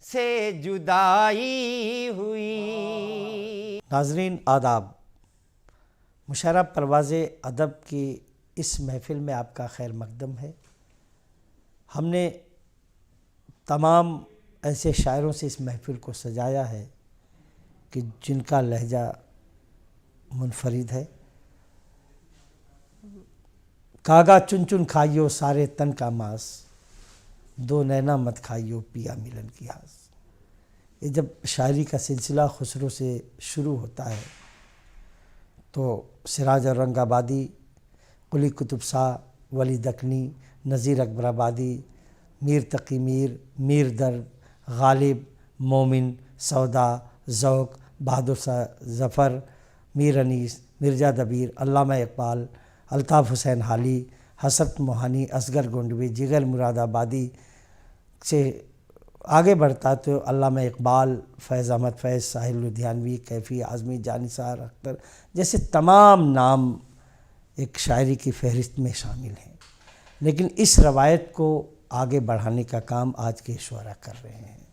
से जुदाई हुई। नाज़रीन आदाब, मुशायरा परवाज़े अदब की इस महफ़िल में आपका खैर मक़दम है। हमने तमाम ऐसे शायरों से इस महफ़िल को सजाया है कि जिनका लहजा मुनफरिद है। कागा चुन चुन खाइयो सारे तन का मांस, दो नैना मत खाइयो पिया मिलन की आस। ये जब शायरी का सिलसिला खुसरो से शुरू होता है तो सिराज औरंगाबादी, कुली कुतुब शाह, वली दखनी, नज़ीर अकबराबादी, मीर तकी मीर, मीर दर्द, गालिब, मोमिन, सौदा, ज़ौक़, बहादुर शाह ज़फ़र, मीर अनीस, मिर्ज़ा दबीर, अल्लामा इकबाल, अल्ताफ़ हुसैन हाली, हसरत मोहानी, असगर गोंडवी, जिगर मुरादाबादी से आगे बढ़ता तो अल्लामा इकबाल, फैज़ अहमद फैज़, साहिल लुधियानवी, कैफ़ी आज़मी, जानिसार अख्तर जैसे तमाम नाम एक शायरी की फ़हरिस्त में शामिल हैं। लेकिन इस रवायत को आगे बढ़ाने का काम आज के शुअरा कर रहे हैं।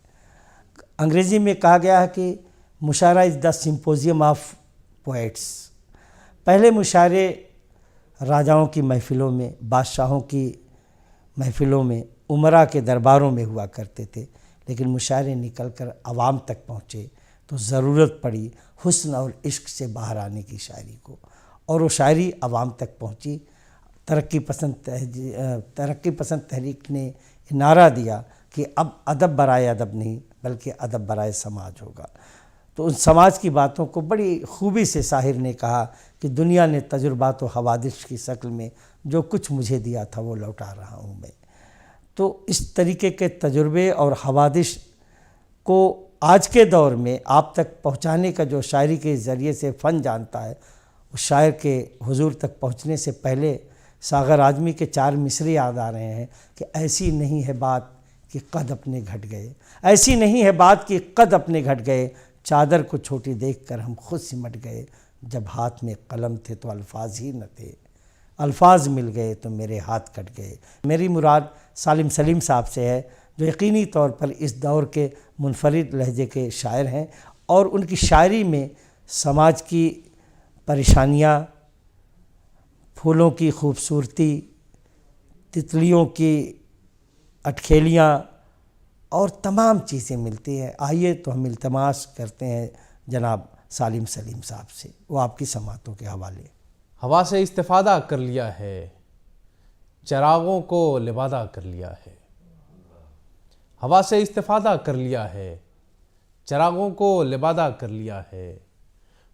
अंग्रेज़ी में कहा गया है कि मुशायरा is the symposium of poets. पहले मुशायरे राजाओं की महफ़िलों में, बादशाहों की महफ़िलों में, उमरा के दरबारों में हुआ करते थे। लेकिन मुशायरे निकल कर आवाम तक पहुँचे तो ज़रूरत पड़ी हुस्न और इश्क से बाहर आने की शायरी को, और वो शायरी आवाम तक पहुँची। तरक्की पसंद तहरीक ने नारा दिया कि अब अदब बराए अदब नहीं बल्कि अदब बराए समाज होगा। तो उन समाज की बातों को बड़ी खूबी से शाहिर ने कहा कि दुनिया ने तजुर्बात व हवादिश की शक्ल में जो कुछ मुझे दिया था वो लौटा रहा हूँ मैं। तो इस तरीके के तजुर्बे और हवादिश को आज के दौर में आप तक पहुँचाने का जो शायरी के ज़रिए से फ़न जानता है, उस शायर के हुजूर तक पहुँचने से पहले सागर आज़मी के 4 मिसरे याद आ रहे हैं कि ऐसी नहीं है बात कि कद अपने घट गए, ऐसी नहीं है बात कि कद अपने घट गए, चादर को छोटी देखकर हम खुद सिमट गए, जब हाथ में कलम थे तो अल्फाज ही न थे, अल्फाज मिल गए तो मेरे हाथ कट गए। मेरी मुराद सालिम सलीम साहब से है, जो यकीनी तौर पर इस दौर के मुनफरिद लहजे के शायर हैं और उनकी शायरी में समाज की परेशानियाँ, फूलों की खूबसूरती, तितलियों की अटखेलियाँ और तमाम चीज़ें मिलती हैं। आइए तो हम इल्तमास करते हैं जनाब सालिम सलीम साहब से, वो आपकी समातों के हवाले। हवा से इस्तिफ़ादा कर लिया है, चरागों को लिबादा कर लिया है। हवा से इस्तिफ़ादा कर लिया है, चरागों को लिबादा कर लिया है।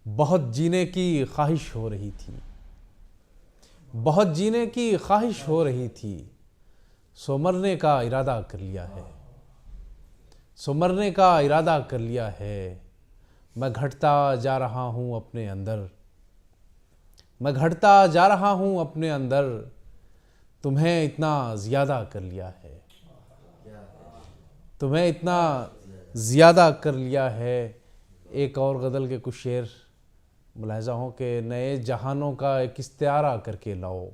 बहुत जीने की ख्वाहिश हो रही थी, बहुत जीने की ख्वाहिश हो रही थी, सो मरने का इरादा कर लिया है, सो मरने का इरादा कर लिया है। मैं घटता जा रहा हूँ अपने अंदर, मैं घटता जा रहा हूँ अपने अंदर, तुम्हें इतना ज़्यादा कर लिया है, तुम्हें इतना ज़्यादा कर लिया है। एक और गज़ल के कुछ शेर मुलाहिज़ा हो कि नए जहानों का एक इस्तिआरा करके लाओ,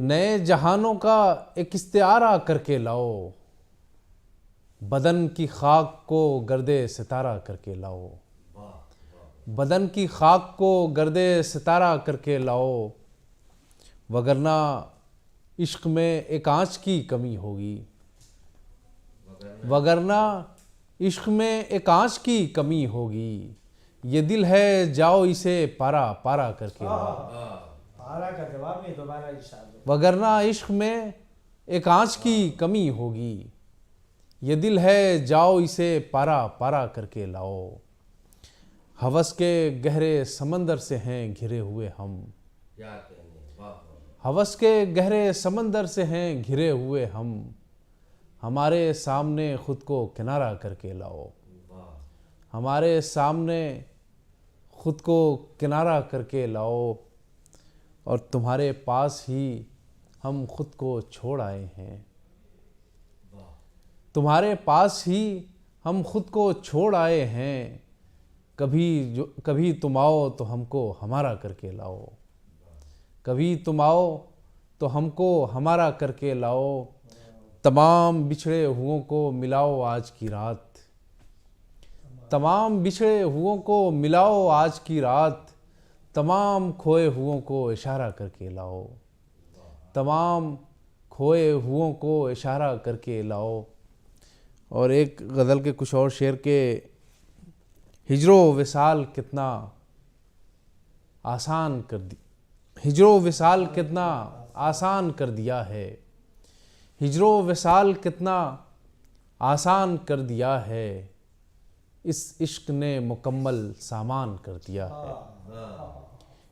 नए जहानों का एक इस्तिआरा करके लाओ, बदन की खाक को गर्दे सितारा करके लाओ, बदन की खाक को गर्दे सितारा करके लाओ, वगरना इश्क में एक आँच की कमी होगी, वगरना इश्क में एक आँच की कमी होगी। ये दिल है जाओ इसे पारा पारा करके लाओ, पारा का जवाब नहीं, दोबारा इरशाद। वगरना इश्क में एक आँच की कमी होगी, ये दिल है जाओ इसे पारा पारा करके लाओ। हवस के गहरे समंदर से हैं घिरे हुए हम, हवस के गहरे समंदर से हैं घिरे हुए हम, हमारे सामने खुद को किनारा करके लाओ, हमारे सामने खुद को किनारा करके लाओ। और तुम्हारे पास ही हम खुद को छोड़ आए हैं, तुम्हारे पास ही हम खुद को छोड़ आए हैं। कभी तुम आओ तो हमको हमारा करके लाओ, कभी तुम आओ तो हमको हमारा करके लाओ। तमाम बिछड़े हुओं को मिलाओ आज की रात, तमाम बिछड़े हुओं को मिलाओ आज की रात, तमाम खोए हुओं को इशारा करके लाओ, तमाम खोए हुओं को इशारा करके लाओ। और एक गज़ल के कुछ और शेर के, हिजरो विसाल कितना आसान कर दी, हिजरो विसाल कितना आसान कर दिया है, हिजरो विसाल कितना आसान कर दिया है, इस इश्क ने मुकम्मल सामान कर दिया है,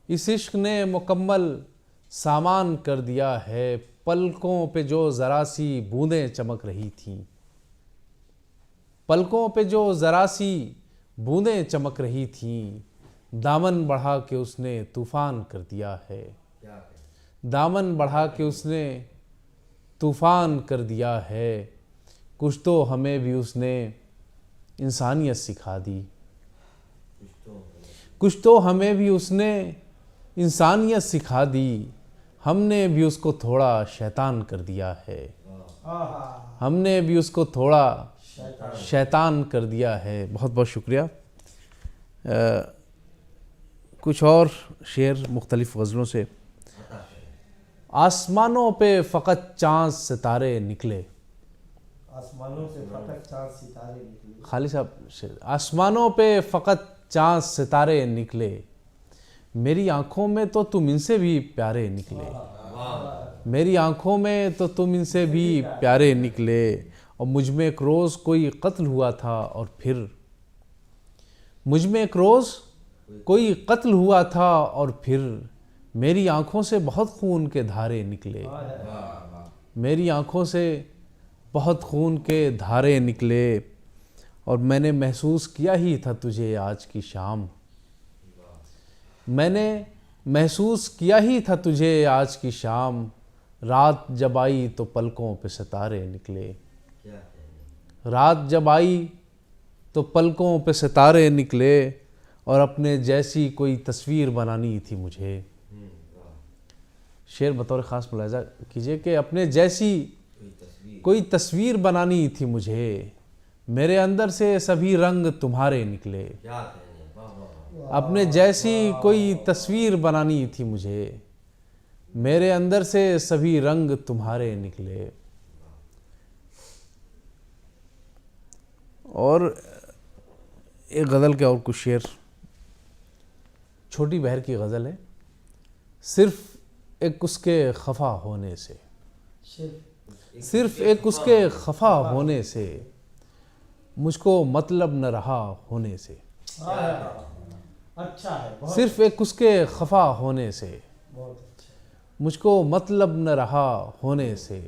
इस इश्क ने मुकम्मल सामान कर दिया है। पलकों पे जो ज़रा सी बूंदें चमक रही थीं, पलकों पे जो ज़रा सी बूंदें चमक रही थीं, दामन बढ़ा के उसने तूफ़ान कर दिया है, दामन बढ़ा के उसने तूफ़ान कर दिया है। कुछ तो हमें भी उसने इंसानियत सिखा दी, कुछ तो हमें भी उसने इंसानियत सिखा दी, हमने भी उसको थोड़ा शैतान कर दिया है, हमने भी उसको थोड़ा शैतान कर दिया है। बहुत बहुत शुक्रिया। कुछ और शेर मुख्तलिफ़ गज़लों से। आसमानों पे फ़कत चाँद सितारे निकले, आसमानों से फटक चाँद सितारे निकले, खाली साहब शेर। आसमानों पे फ़कत चाँद सितारे निकले, मेरी आँखों में तो तुम इनसे भी प्यारे निकले, मेरी आँखों में तो तुम इनसे भी प्यारे निकले। और मुझ में एक रोज़ कोई कत्ल हुआ था और फिर, मुझ में एक रोज़ कोई कत्ल हुआ था और फिर, मेरी आँखों से बहुत खून के धारे निकले, मेरी आँखों से बहुत खून के धारे निकले। और मैंने महसूस किया ही था तुझे आज की शाम, मैंने महसूस किया ही था तुझे आज की शाम, रात जब आई तो पलकों पे सितारे निकले, रात जब आई तो पलकों पे सितारे निकले। और अपने जैसी कोई तस्वीर बनानी थी मुझे, शेर बतौर ख़ास मुलाहिज़ा कीजिए कि अपने जैसी कोई तस्वीर बनानी थी मुझे, मेरे अंदर से सभी रंग तुम्हारे निकले, अपने जैसी कोई तस्वीर बनानी थी मुझे, मेरे अंदर से सभी रंग तुम्हारे निकले। और एक गज़ल के और कुछ शेर, छोटी बहर की गज़ल है। सिर्फ़ एक उसके खफा होने से, सिर्फ़ एक उसके खफा होने से, मुझको मतलब न रहा होने से, अच्छा है, सिर्फ़ एक उसके खफा होने से, मुझको मतलब न रहा होने से,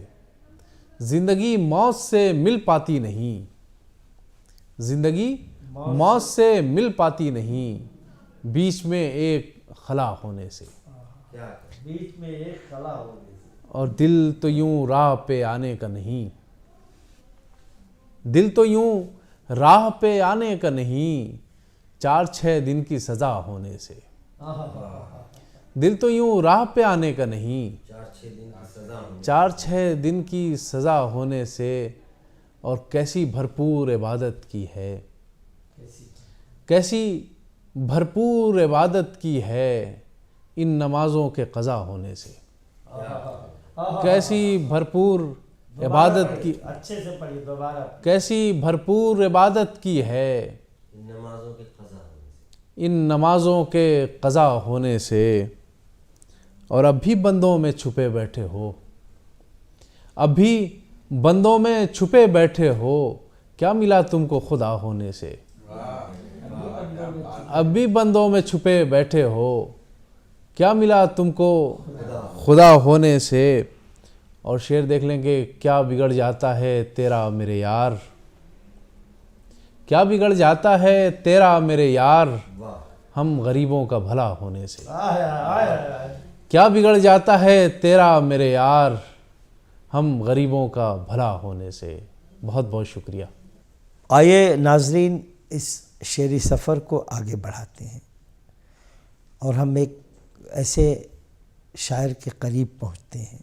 ज़िंदगी मौत से मिल पाती नहीं, ज़िंदगी मौत से मिल पाती नहीं, बीच में एक खला होने से, बीच में एक खला होने से। और दिल तो यूं राह पे आने का नहीं, दिल तो यूं राह पे आने का नहीं, 4-6 दिन की सज़ा होने से, दिल तो यूं राह पे आने का नहीं, 4-6 दिन की सज़ा होने से। और कैसी भरपूर इबादत की है, कैसी भरपूर इबादत की है, इन नमाज़ों के क़ज़ा होने से, कैसी भरपूर इबादत की, अच्छे से पढ़िए दोबारा, कैसी भरपूर इबादत की है, इन नमाज़ों के क़ज़ा होने से। और अब भी बंदों में छुपे बैठे हो, अब भी बंदों में छुपे बैठे हो, क्या मिला तुमको खुदा होने से, अब भी बंदों में छुपे बैठे हो, क्या मिला तुमको खुदा होने से। और शेर देख लेंगे, क्या बिगड़ जाता है तेरा मेरे यार, क्या बिगड़ जाता है तेरा मेरे यार, हम गरीबों का भला होने से, क्या बिगड़ जाता है तेरा मेरे यार, हम गरीबों का भला होने से। बहुत बहुत शुक्रिया। आइए नाजरीन, इस शेरी सफ़र को आगे बढ़ाते हैं और हम एक ऐसे शायर के करीब पहुँचते हैं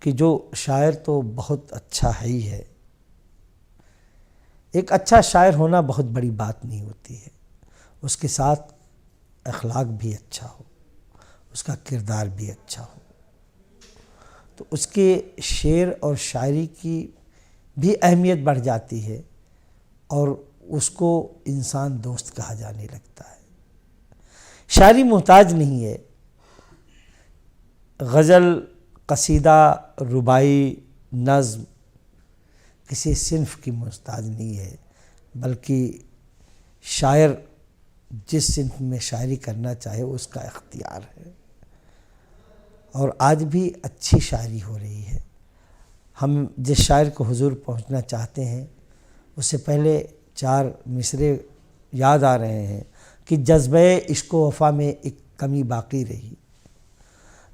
कि जो शायर तो बहुत अच्छा है ही है, एक अच्छा शायर होना बहुत बड़ी बात नहीं होती है, उसके साथ अखलाक भी अच्छा हो, उसका किरदार भी अच्छा हो, तो उसके शेर और शायरी की भी अहमियत बढ़ जाती है और उसको इंसान दोस्त कहा जाने लगता है। शायरी मोहताज नहीं है, गज़ल, कसीदा, रुबाई, नज़्म किसी सिन्फ की मोहताज नहीं है, बल्कि शायर जिस सिन्फ में शायरी करना चाहे उसका इख्तियार है। और आज भी अच्छी शायरी हो रही है। हम जिस शायर को हुजूर पहुंचना चाहते हैं उससे पहले 4 मिसरे याद आ रहे हैं कि जज्बे इश्क़ो वफ़ा में एक कमी बाकी रही,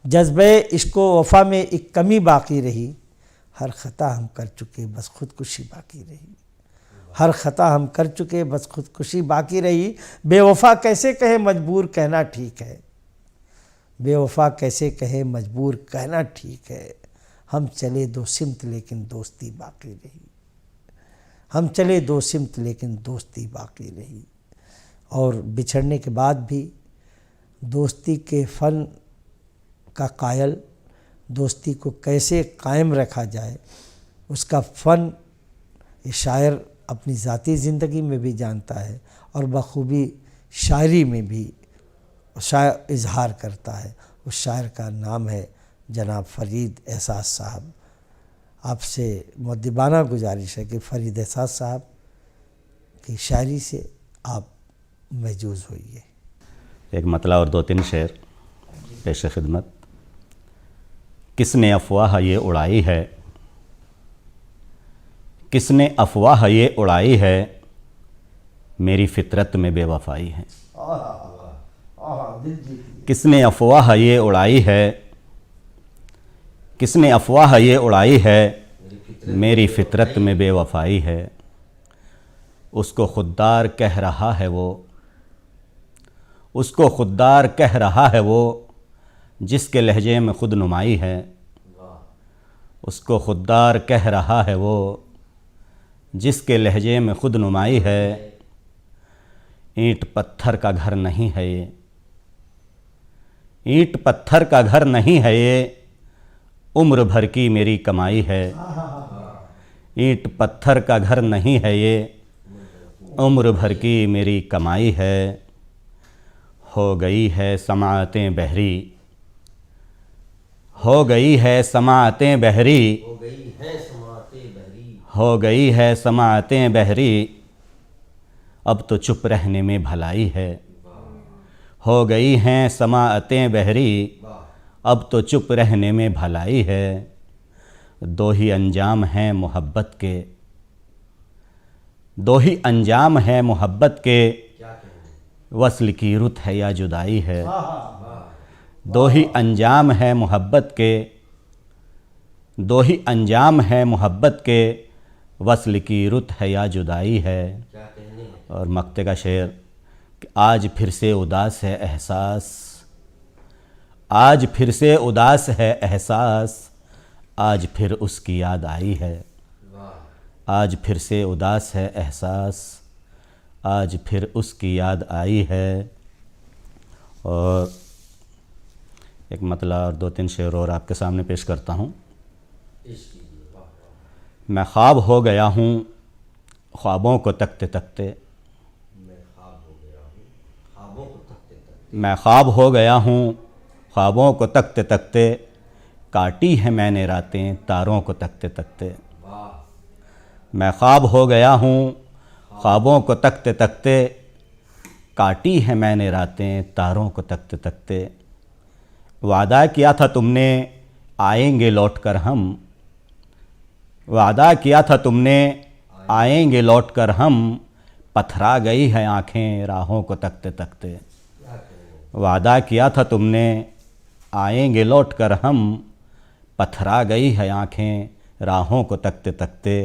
जज्बे इश्क़ो वफ़ा में एक कमी बाकी रही, हर ख़ता हम कर चुके बस खुदकुशी बाकी रही, हर ख़ता हम कर चुके बस खुदकुशी बाकी रही, बेवफ़ा कैसे कहे मजबूर कहना ठीक है, बेवफ़ा कैसे कहे मजबूर कहना ठीक है, हम चले 2 सिमत लेकिन दोस्ती बाकी रही, हम चले 2 सिमत लेकिन दोस्ती बाकी रही। और बिछड़ने के बाद भी दोस्ती के फ़न का कायल, दोस्ती को कैसे कायम रखा जाए उसका फ़न ये शायर अपनी ज़ाती ज़िंदगी में भी जानता है और बखूबी शायरी में भी शायर इजहार करता है। उस शायर का नाम है जनाब फरीद एहसास साहब। आपसे मुअद्दिबाना गुजारिश है कि फरीद एहसास साहब की शायरी से आप महजूज़ होइए। एक मतला और 2-3 शेर पेश खिदमत। किसने अफवाह ये उड़ाई है, किसने अफवाह ये उड़ाई है, मेरी फितरत में बेवफाई है। किसने अफवाह ये उड़ाई है, किसने अफवाह ये उड़ाई है, मेरी फितरत में बेवफाई है। उसको खुद्दार कह रहा है वो, उसको खुद्दार कह रहा है वो, जिसके लहजे में खुद नुमाई है। उसको खुद्दार कह रहा है वो, जिसके लहजे में खुद नुमाई है। ईंट पत्थर का घर नहीं है ये, ईंट पत्थर का घर नहीं है ये, उम्र भर की मेरी कमाई है। ईंट पत्थर का घर नहीं है ये, उम्र भर की मेरी कमाई है। हो गई है समाअतें बहरी, हो गई है समाअतें बहरी, हो गई है समाअतें बहरी, अब तो चुप रहने में भलाई है। हो गई हैं समाअतें बहरी, अब तो चुप रहने में भलाई है। 2 ही अंजाम हैं मोहब्बत के, 2 ही अंजाम हैं मोहब्बत के, वस्ल की रुत है या जुदाई है। 2 ही अंजाम है मोहब्बत के, 2 ही अंजाम है मोहब्बत के, वस्ल की रुत है या जुदाई है। और मक्ते का शेर कि आज फिर से उदास है एहसास, आज फिर से उदास है एहसास, आज फिर उसकी याद आई है। आज फिर से उदास है एहसास, आज फिर उसकी याद आई है। और एक मतला और 2-3 शेर और आपके सामने पेश करता हूँ। मैं ख्वाब हो गया हूँ ख्वाबों को तकते तकते, मैं ख्वाब हो गया हूँ ख्वाबों को तकते तकते, काटी है मैंने रातें तारों को तकते तकते। मैं ख्वाब हो गया हूँ ख्वाबों को तकते तकते, काटी है मैंने रातें तारों को तकते तकते। वादा किया था तुमने आएंगे लौट कर हम, वादा किया था तुमने आएंगे लौट कर हम, पथरा गई है आँखें राहों को तकते तकते। वादा किया था तुमने आएंगे लौट कर हम, पथरा गई है आँखें राहों को तकते तकते।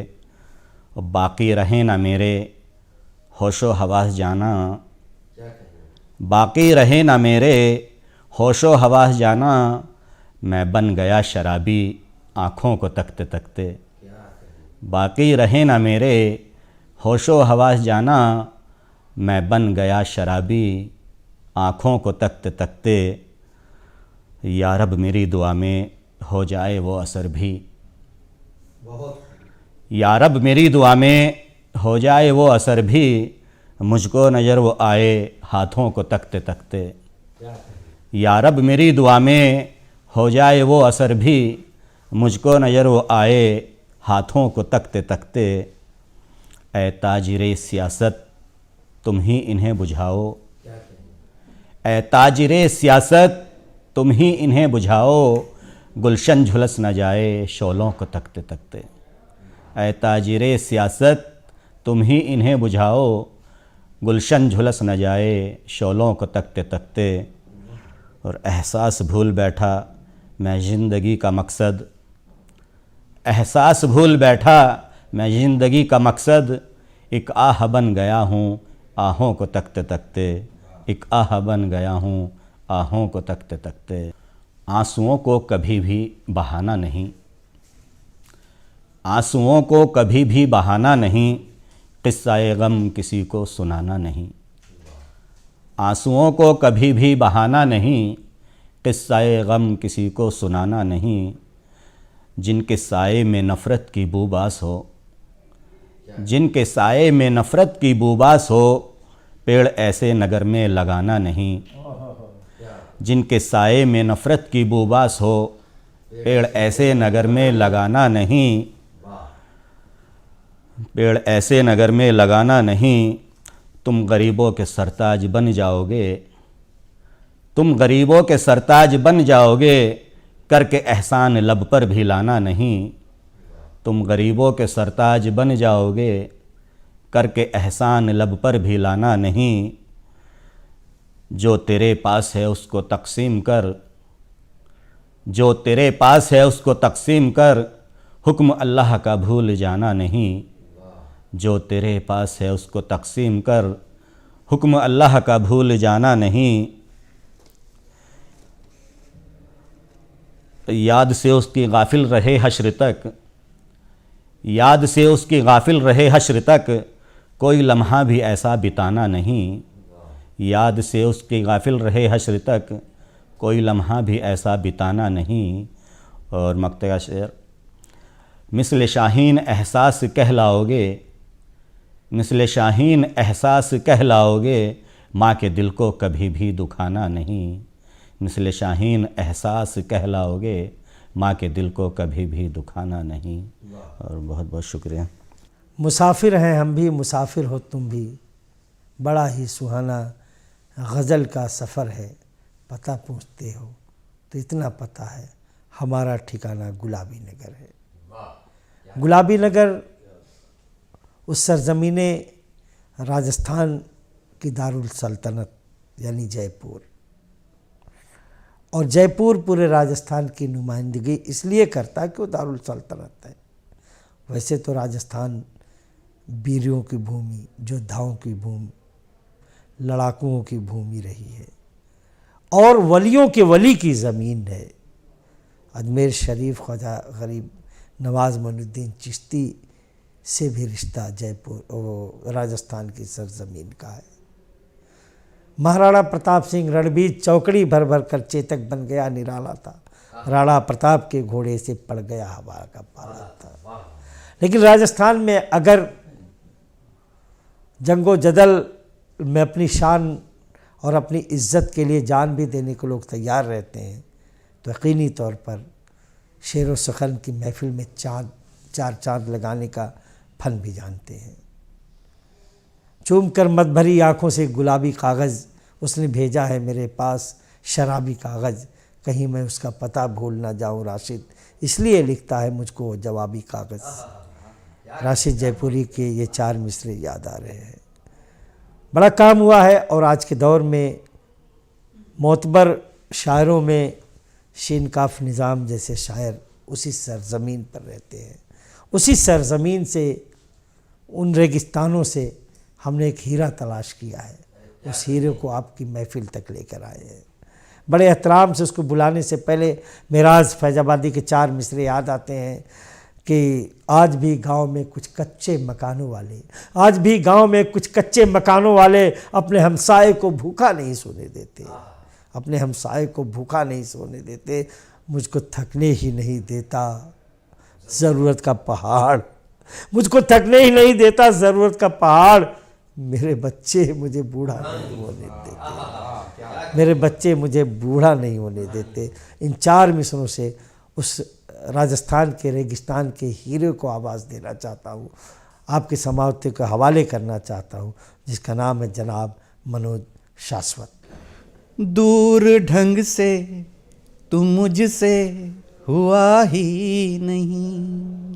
बाकी रहे ना मेरे होशो हवास जाना, बाकी रहे ना मेरे होशो हवास जाना, मैं बन गया शराबी आँखों को तकते तकते। बाकी रहे ना मेरे होशो हवास जाना, मैं बन गया शराबी आँखों को तकते तकते। या रब मेरी दुआ में हो जाए वो असर भी, या रब मेरी दुआ में हो जाए वो असर भी, मुझको नज़र वो आए हाथों को तकते तकते। या रब मेरी दुआ में हो जाए वो असर भी, मुझको नज़र वो आए हाथों को तकते तकते। ऐ ताजिरे सियासत तुम ही इन्हें बुझाओ, ऐ ताजिरे सियासत तुम ही इन्हें बुझाओ, गुलशन झुलस न जाए शोलों को तकते तकते। ऐ ताजिरे सियासत तुम ही इन्हें बुझाओ, गुलशन झुलस न जाए शोलों को तकते तकते। और एहसास भूल बैठा मैं ज़िंदगी का मकसद, एहसास भूल बैठा मैं ज़िंदगी का मकसद, एक आह बन गया हूँ आहों को तकते तकते। एक आह बन गया हूँ आहों को तकते तकते। आंसुओं को कभी भी बहाना नहीं, आंसुओं को कभी भी बहाना नहीं, क़िस्सा-ए गम किसी को सुनाना नहीं। आंसुओं को कभी भी बहाना नहीं, क़िस्सा-ए गम किसी को सुनाना नहीं। जिनके साए में नफ़रत की बूबास हो, जिनके साए में नफ़रत की बूबास हो, पेड़ ऐसे नगर में लगाना नहीं। जिनके साए में नफ़रत की बूबास हो, पेड़ ऐसे नगर में लगाना नहीं। पेड़ ऐसे नगर में लगाना नहीं। तुम गरीबों के सरताज बन जाओगे, तुम गरीबों के सरताज बन जाओगे, करके एहसान लब पर भी लाना नहीं। तुम गरीबों के सरताज बन जाओगे, करके एहसान लब पर भी लाना नहीं। जो तेरे पास है उसको तकसीम कर, जो तेरे पास है उसको तकसीम कर, हुक्म अल्लाह का भूल जाना नहीं। जो तेरे पास है उसको तकसीम कर, हुक्म अल्लाह का भूल जाना नहीं। याद से उसकी गाफिल रहे हश्र तक, याद से उसकी गाफिल रहे हश्र तक, कोई लम्हा भी ऐसा बिताना नहीं। याद से उसकी गाफिल रहे हश्र तक, कोई लम्हा भी ऐसा बिताना नहीं। और मक्तगा शेर, मिस्ल शाहीन एहसास कहलाओगे, मिस्ल शाहीन एहसास कहलाओगे, माँ के दिल को कभी भी दुखाना नहीं। मिस्ल शाहीन एहसास कहलाओगे, माँ के दिल को कभी भी दुखाना नहीं। और बहुत बहुत शुक्रिया। मुसाफिर हैं हम भी, मुसाफिर हो तुम भी, बड़ा ही सुहाना गज़ल का सफ़र है। पता पूछते हो तो इतना पता है, हमारा ठिकाना गुलाबी नगर है। गुलाबी नगर उस सरज़मीने राजस्थान की दारुल सल्तनत यानी जयपुर, और जयपुर पूरे राजस्थान की नुमाइंदगी इसलिए करता है कि वो दारुल सल्तनत है। वैसे तो राजस्थान वीरों की भूमि, योद्धाओं की भूमि, लड़ाकुओं की भूमि रही है और वलियों के वली की ज़मीन है। अजमेर शरीफ ख्वाजा गरीब नवाज़ मोइनुद्दीन चिश्ती से भी रिश्ता जयपुर राजस्थान की सरजमीन का है। महाराणा प्रताप सिंह रणबीर चौकड़ी भर भर कर चेतक बन गया निराला था, राणा प्रताप के घोड़े से पड़ गया हवा का पाला था। लेकिन राजस्थान में अगर जंगो जदल में अपनी शान और अपनी इज्जत के लिए जान भी देने को लोग तैयार रहते हैं, तो यकीनी तौर पर शेर व सुखन की महफिल में चार चांद लगाने का फन भी जानते हैं। चूम कर मत भरी आँखों से गुलाबी कागज़ उसने भेजा है मेरे पास, शराबी कागज़ कहीं मैं उसका पता भूल ना जाऊँ राशिद, इसलिए लिखता है मुझको जवाबी कागज़। राशिद जयपुरी के ये 4 मिसरे याद आ रहे हैं। बड़ा काम हुआ है और आज के दौर में मोतबर शायरों में शीनकाफ निज़ाम जैसे शायर उसी सरज़मीन पर रहते हैं। उसी सरज़मीन से, उन रेगिस्तानों से हमने एक हीरा तलाश किया है, उस हीरे को आपकी महफिल तक लेकर आए हैं। बड़े एहतराम से उसको बुलाने से पहले मेराज फैजाबादी के 4 मिसरे याद आते हैं कि आज भी गांव में कुछ कच्चे मकानों वाले, आज भी गांव में कुछ कच्चे मकानों वाले अपने हमसाए को भूखा नहीं सोने देते, अपने हमसाए को भूखा नहीं सोने देते। मुझको थकने ही नहीं देता ज़रूरत का पहाड़, मुझको थकने ही नहीं देता ज़रूरत का पहाड़। मेरे बच्चे मुझे बूढ़ा नहीं होने देते, मेरे बच्चे मुझे बूढ़ा नहीं होने देते। इन 4 मिसरों से उस राजस्थान के रेगिस्तान के हीरे को आवाज़ देना चाहता हूँ, आपके समावते को हवाले करना चाहता हूँ, जिसका नाम है जनाब मनोज शाश्वत। दूर ढंग से तू मुझसे हुआ ही नहीं,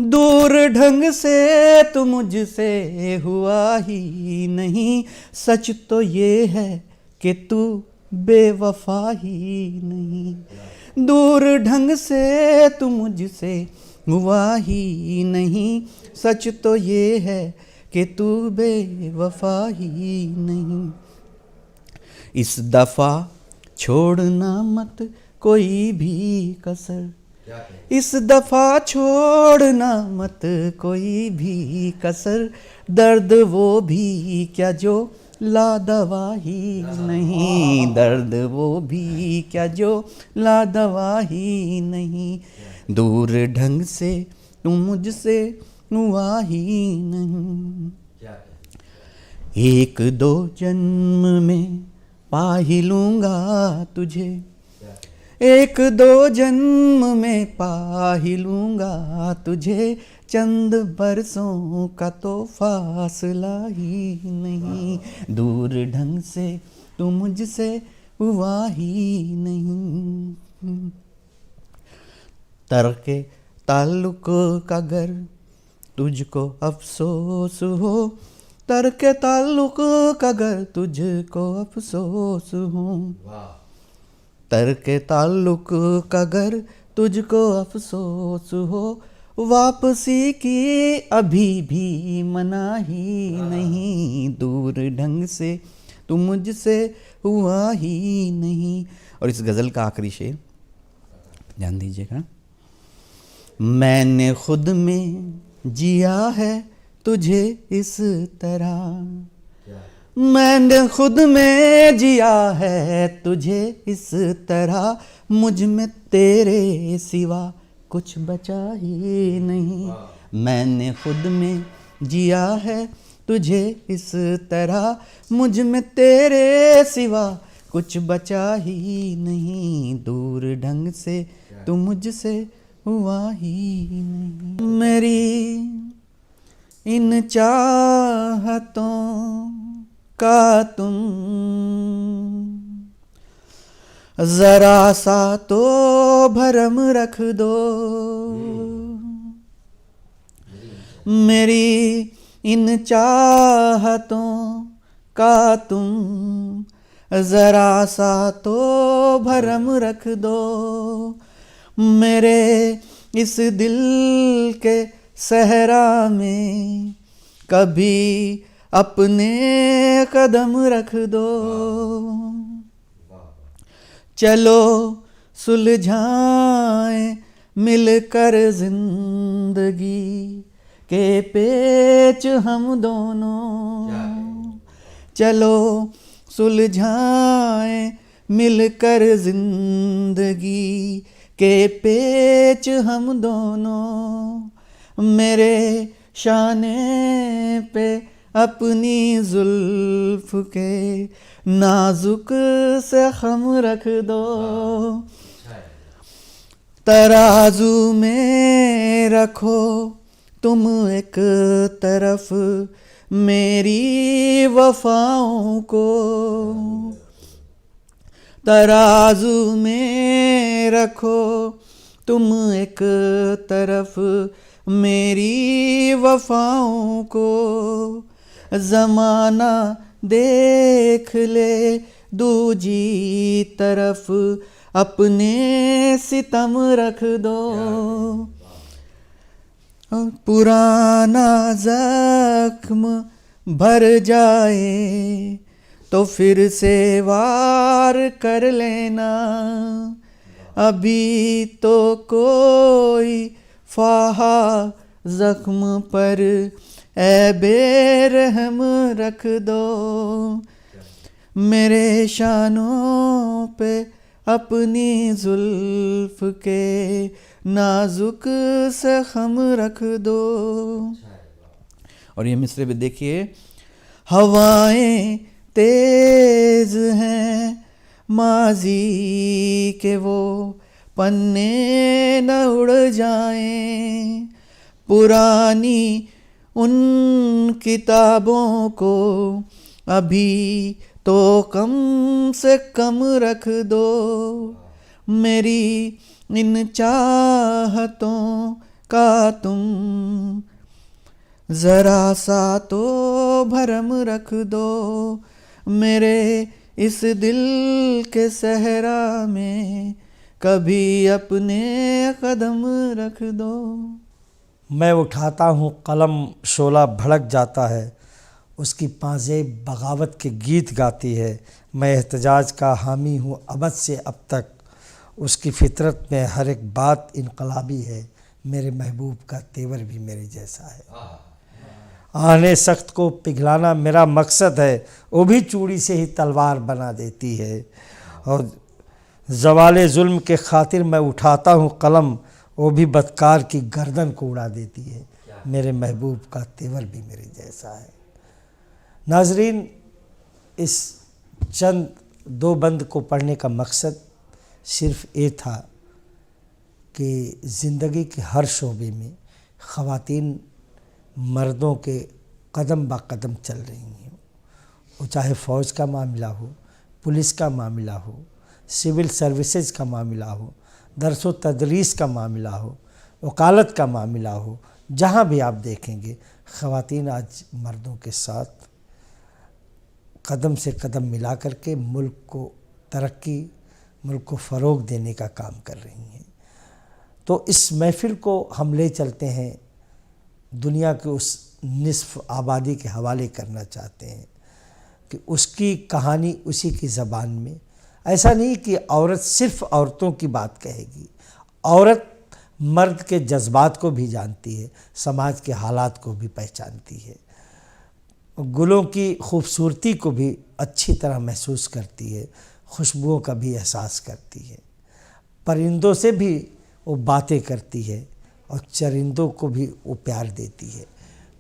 दूर ढंग से तू मुझसे हुआ ही नहीं, सच तो ये है कि तू बेवफा ही नहीं, दूर ढंग से तू मुझसे हुआ ही नहीं, सच तो ये है कि तू बेवफा ही नहीं। इस दफ़ा छोड़ना मत कोई भी कसर, इस दफ़ा छोड़ना मत कोई भी कसर, दर्द वो भी क्या जो लादवा ही नहीं, दर्द वो भी क्या जो लादवा ही नहीं, दूर ढंग से तू मुझसे हुआ ही नहीं। 1-2 जन्म में पा ही लूँगा तुझे, 1-2 जन्म में पा ही लूँगा तुझे, चंद बरसों का तो फासला ही नहीं, दूर ढंग से तू मुझसे हुआ ही नहीं। तरके ताल्लुक का गर तुझको अफसोस हो, तरके ताल्लुक का गर तुझको अफसोस हो, तरके ताल्लुक का गर तुझको अफसोस हो, वापसी की अभी भी मनाही नहीं, दूर ढंग से तू मुझसे हुआ ही नहीं। और इस गज़ल का आखिरी शेर ध्यान दीजिएगा। मैंने खुद में जिया है तुझे इस तरह, मैंने खुद में जिया है तुझे इस तरह, मुझ में तेरे सिवा कुछ बचा ही नहीं, मैंने खुद में जिया है तुझे इस तरह, मुझ में तेरे सिवा कुछ बचा ही नहीं, दूर ढंग से तू मुझसे हुआ ही नहीं। मेरी इन चाहतों का तुम जरा सा तो भरम रख दो, मेरी इन चाहतों का तुम जरा सा तो भरम रख दो, मेरे इस दिल के सहरा में कभी अपने कदम रख दो, चलो सुलझाएं मिलकर जिंदगी के पेच हम दोनों, चलो सुलझाएं मिलकर जिंदगी के पेच हम दोनों, मेरे शाने पे अपनी जुल्फ के नाजुक से खम रख दो, तराजू में रखो तुम एक तरफ मेरी वफाओं को, तराजू में रखो तुम एक तरफ मेरी वफाओं को, ज़माना देख ले दूजी तरफ अपने सितम रख दो, पुराना जख्म भर जाए तो फिर से वार कर लेना, अभी तो कोई फाहा जख्म पर ऐ बेरहम रख दो, मेरे शानों पे अपनी जुल्फ के नाजुक से खम रख दो। और ये मिसरे भी देखिए, हवाएं तेज हैं माजी के वो पन्ने न उड़ जाएं, पुरानी उन किताबों को अभी तो कम से कम रख दो, मेरी इन चाहतों का तुम जरा सा तो भरम रख दो, मेरे इस दिल के सहरा में कभी अपने कदम रख दो। मैं उठाता हूँ कलम, शोला भड़क जाता है, उसकी पांजेब बगावत के गीत गाती है। मैं एहतजाज का हामी हूँ अबद से अब तक, उसकी फितरत में हर एक बात इनकलाबी है, मेरे महबूब का तेवर भी मेरे जैसा है। आने सख्त को पिघलाना मेरा मकसद है, वो भी चूड़ी से ही तलवार बना देती है। और ज़वाले जुल्म के खातिर मैं उठाता हूँ कलम, वो भी बदकार की गर्दन को उड़ा देती है, मेरे महबूब का तेवर भी मेरे जैसा है। नाजरीन, इस चंद दो बंद को पढ़ने का मकसद सिर्फ ये था कि ज़िंदगी के हर शोबे में ख़वातीन मर्दों के कदम ब कदम चल रही हैं, वो चाहे फ़ौज का मामला हो, पुलिस का मामला हो, सिविल सर्विसेज का मामला हो, दरस व तदरीस का मामला हो, वकालत का मामला हो, जहाँ भी आप देखेंगे ख़वातीन आज मर्दों के साथ कदम से कदम मिला कर के मुल्क को तरक्की, मुल्क को फ़रोग़ देने का काम कर रही हैं। तो इस महफ़िल को हम ले चलते हैं दुनिया के उस निस्फ़ आबादी के हवाले करना चाहते हैं कि उसकी कहानी उसी की ज़बान में, ऐसा नहीं कि औरत सिर्फ़ औरतों की बात कहेगी, औरत मर्द के जज्बात को भी जानती है, समाज के हालात को भी पहचानती है, गुलों की खूबसूरती को भी अच्छी तरह महसूस करती है, खुशबुओं का भी एहसास करती है, परिंदों से भी वो बातें करती है और चरिंदों को भी वो प्यार देती है।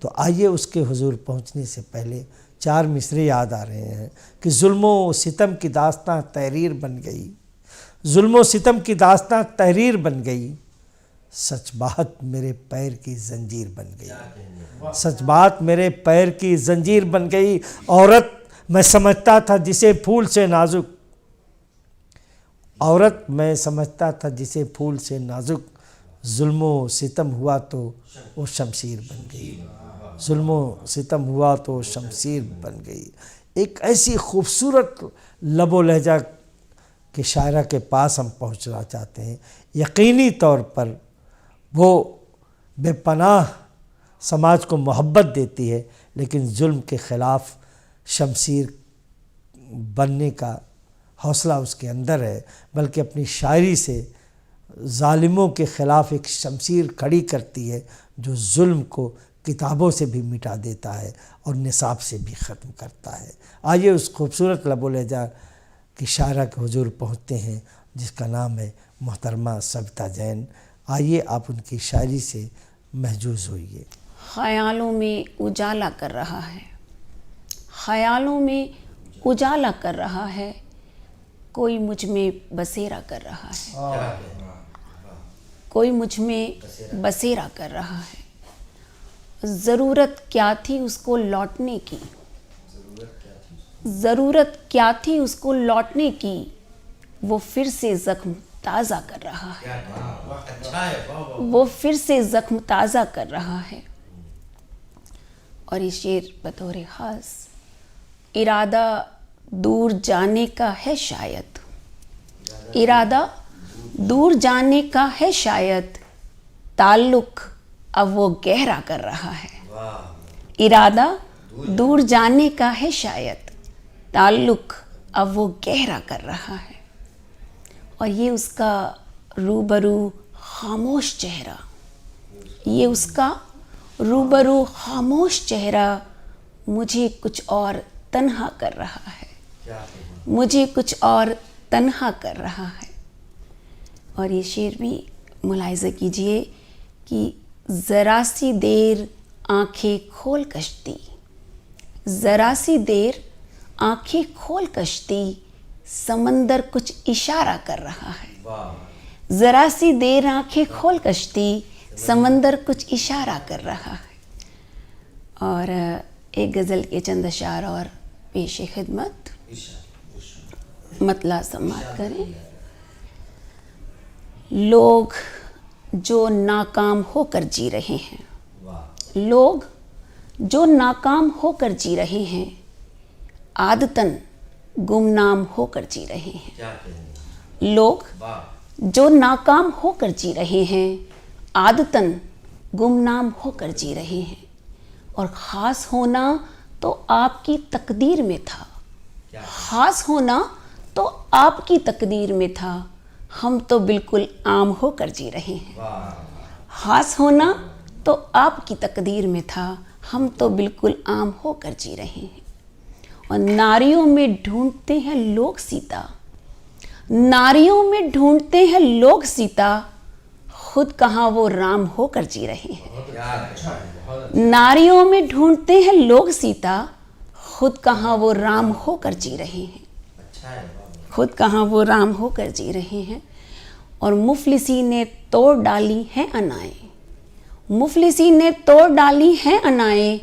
तो आइए उसके हुजूर पहुंचने से पहले चार मिसरे याद आ रहे हैं कि जुल्मों सितम की दास्तां तहरीर बन गई, जुल्मों सितम की दास्तां तहरीर बन गई, सच बात मेरे पैर की जंजीर बन गई, सच बात मेरे पैर की जंजीर बन गई। औरत मैं समझता था जिसे फूल से नाजुक, औरत मैं समझता था जिसे फूल से नाजुक, जुल्मों सितम हुआ तो वो शमशीर बन गई, जुल्मों सितम हुआ तो शमशीर बन गई। एक ऐसी खूबसूरत लबो लहजा के शायरा के पास हम पहुंचना चाहते हैं। यकीनी तौर पर वो बेपनाह समाज को मोहब्बत देती है, लेकिन जुल्म के ख़िलाफ़ शमशीर बनने का हौसला उसके अंदर है, बल्कि अपनी शायरी से ज़ालिमों के ख़िलाफ़ एक शमशीर खड़ी करती है जो जुल्म को किताबों से भी मिटा देता है और निसाब से भी ख़त्म करता है। आइए उस खूबसूरत लबो लहजा की शायरा के हुजूर पहुँचते हैं जिसका नाम है मोहतरमा सविता जैन। आइए आप उनकी शायरी से महजूज़ होइए। ख़यालों में उजाला कर रहा है, ख़यालों में उजाला कर रहा है, कोई मुझ में बसेरा कर रहा है, कोई मुझ में बसेरा कर रहा है। ज़रूरत क्या थी उसको लौटने की, ज़रूरत क्या थी उसको लौटने की, वो फिर से ज़ख्म ताज़ा कर रहा है, वो फिर से ज़ख्म ताज़ा कर रहा है। और ये शेर बतौर ख़ास इरादा दूर जाने का है शायद, इरादा दूर जाने का है शायद, ताल्लुक़ अब वो गहरा कर रहा है। इरादा दूर जाने का है शायद, ताल्लुक अब वो गहरा कर रहा है। और ये उसका रूबरू खामोश चेहरा, ये उसका रूबरू खामोश चेहरा मुझे कुछ और तन्हा कर रहा है, मुझे कुछ और तन्हा कर रहा है। और ये शेर भी मुलाहिज़ा कीजिए कि ज़रा सी देर आँखें खोल कश्ती, ज़रा सी देर आँखें खोल कश्ती, समंदर कुछ इशारा कर रहा है। ज़रा सी देर आँखें खोल कश्ती, समंदर कुछ इशारा कर रहा है। और एक गज़ल के चंद अशार और पेश खिदमत, मतला समात करें। लोग जो नाकाम होकर जी रहे हैं, लोग जो नाकाम होकर जी रहे हैं, आदतन गुमनाम होकर जी रहे हैं। लोग जो नाकाम होकर जी रहे हैं, आदतन गुमनाम होकर जी रहे हैं। और ख़ास होना तो आपकी तकदीर में था, ख़ास होना तो आपकी तकदीर में था, हम तो बिल्कुल आम होकर जी रहे हैं। ख़ास होना तो आपकी तकदीर में था, हम तो बिल्कुल आम होकर जी रहे हैं। और नारियों में ढूंढते हैं लोग सीता, नारियों में ढूंढते हैं लोग सीता, खुद कहाँ वो राम होकर जी रहे हैं। नारियों में ढूंढते हैं लोग सीता, खुद कहाँ वो राम होकर जी रहे हैं, खुद कहाँ वो राम होकर जी रहे हैं। और मुफलिसी ने तोड़ डाली हैं अनाएं, मुफलिसी ने तोड़ डाली हैं अनाएं,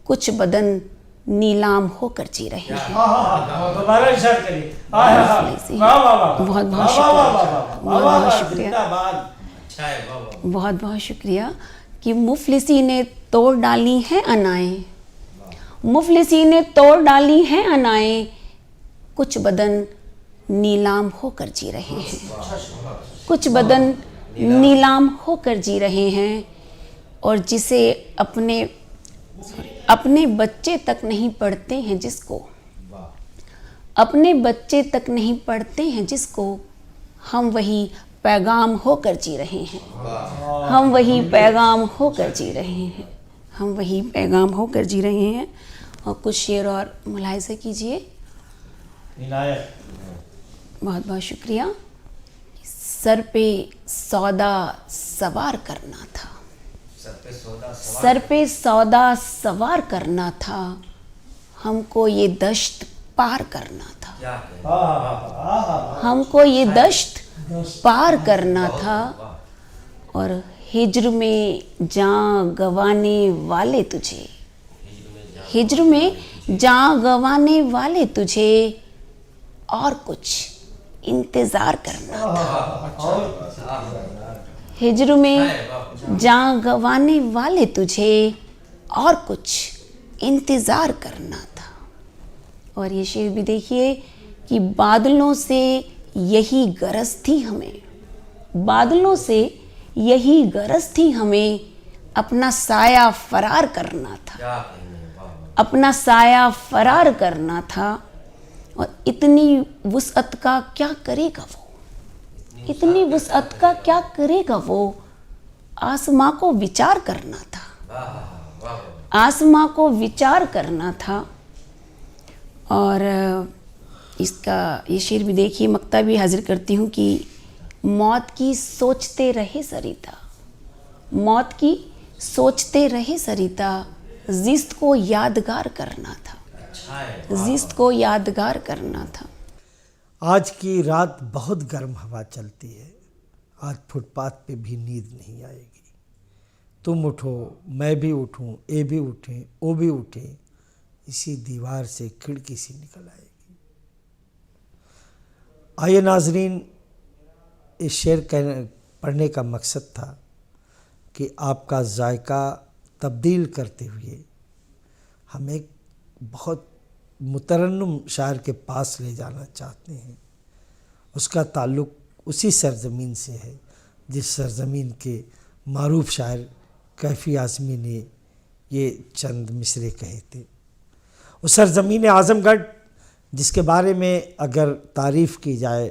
कुछ बदन नीलाम होकर जी रहे हैं। बहुत बहुत शुक्रिया, बहुत बहुत शुक्रिया कि मुफलिसी ने तोड़ डाली हैं अनाएं, मुफलिसी ने तोड़ डाली हैं अनाएं, कुछ बदन नीलाम होकर जी रहे हैं, कुछ बदन नीलाम होकर जी रहे हैं। और जिसे अपने बच्चे तक नहीं पढ़ते हैं जिसको, अपने बच्चे तक नहीं पढ़ते हैं जिसको, हम वही पैगाम होकर जी रहे हैं, हम वही पैगाम होकर जी रहे हैं, हम वही पैगाम होकर जी रहे हैं। और कुछ शेर और मुलाहिज़ा कीजिए। बहुत बहुत शुक्रिया। सर पे सौदा सवार करना था, सर पे सौदा सवार करना था, हमको ये दश्त पार करना था, हमको ये दश्त पार करना था। और हिज्र में जान गंवाने वाले तुझे, हिज्र में जान गंवाने वाले तुझे, और कुछ इंतज़ार करना था। हिज्र में जान गंवाने वाले तुझे, और कुछ इंतज़ार करना था। और ये शेर भी देखिए कि बादलों से यही गरज थी हमें, बादलों से यही गरज थी हमें, अपना साया फरार करना था, अपना साया फरार करना था। और इतनी वुसअत का क्या करेगा वो, इतनी वुसअत का क्या करेगा वो, आसमां को विचार करना था, आसमां को विचार करना था। और इसका ये शेर भी देखिए, मक्ता भी हाजिर करती हूँ कि मौत की सोचते रहे सरिता, मौत की सोचते रहे सरिता, जिस्त को यादगार करना था, जिस्त को यादगार करना था। आज की रात बहुत गर्म हवा चलती है, आज फुटपाथ पे भी नींद नहीं आएगी। तुम उठो, मैं भी उठूं, ये भी उठें, वो भी उठे, इसी दीवार से खिड़की सी निकल आएगी। आइए नाजरीन, इस शेर पढ़ने का मकसद था कि आपका जायका तब्दील करते हुए हम एक बहुत मुतरन्नुम शायर के पास ले जाना चाहते हैं। उसका ताल्लुक़ उसी सरज़मीन से है जिस सरज़मीन के मारूफ शायर कैफ़ी आज़मी ने ये चंद मिसरे कहे थे। वो सरज़मीन आज़मगढ़ जिसके बारे में अगर तारीफ़ की जाए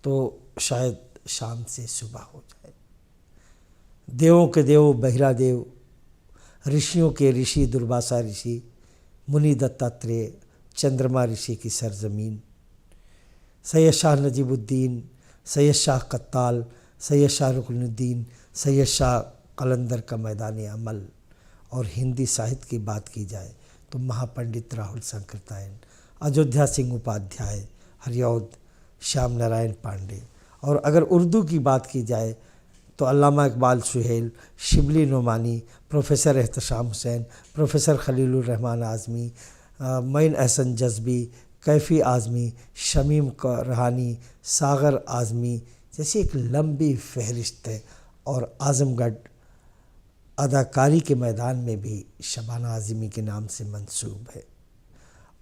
तो शायद शाम से सुबह हो जाए। देवों के देव बहिरा देव, ऋषियों के ऋषि दुर्वासा ऋषि, मुनि दत्तात्रेय, चंद्रमा ऋषि की सरज़मीन, सैयद शाह नजीबुद्दीन, सैयद शाह कत्ताल, सैयद शाह रुकनुद्दीन, सैयद शाह कलंदर का मैदान अमल। और हिंदी साहित्य की बात की जाए तो महापंडित राहुल शंकरतायन, अयोध्या सिंह उपाध्याय, हरिऔध श्याम नारायण पांडे। और अगर उर्दू की बात की जाए तो अल्लामा इकबाल सुहेल, शिबली नोमानी, प्रोफेसर एहतशाम हुसैन, प्रोफेसर खलीलुर रहमान आज़मी, मोइन अहसन जज़्बी, कैफ़ी आज़मी, शमीम रहानी, सागर आज़मी जैसी एक लंबी फहरिस्त है। और आज़मगढ़ अदाकारी के मैदान में भी शबाना आज़मी के नाम से मंसूब है।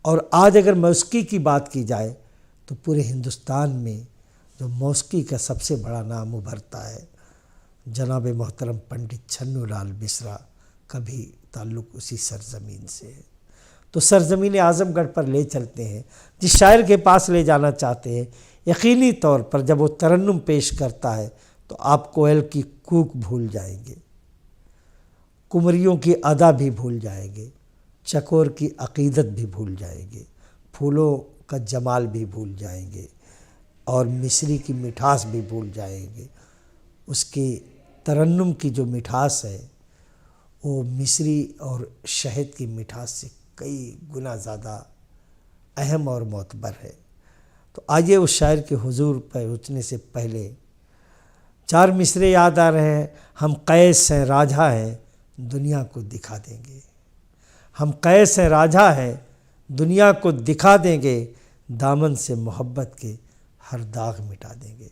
और आज अगर मौसीकी की बात की जाए तो पूरे हिंदुस्तान में जो मौसीकी का सबसे बड़ा नाम उभरता है, जनाब मोहतरम पंडित छन्नू लाल मिश्रा का भी ताल्लुक़ उसी सरज़मीन से है। तो सरज़मीन आज़मगढ़ पर ले चलते हैं। जिस शायर के पास ले जाना चाहते हैं, यकीनी तौर पर जब वो तरन्नुम पेश करता है तो आप कोयल की कूक भूल जाएंगे, कुमरियों की अदा भी भूल जाएंगे, चकोर की अक़ीदत भी भूल जाएंगे, फूलों का जमाल भी भूल जाएंगे और मिस्री की मिठास भी भूल जाएंगे। उसकी तरन्नुम की जो मिठास है वो मिस्री और शहद की मिठास से कई गुना ज़्यादा अहम और मोतबर है। तो आइए उस शायर के हुजूर पर उठने से पहले 4 मिसरे याद आ रहे हैं। हम कैस हैं राजा हैं, दुनिया को दिखा देंगे। हम कैस हैं राजा हैं, दुनिया को दिखा देंगे। दामन से मोहब्बत के हर दाग मिटा देंगे।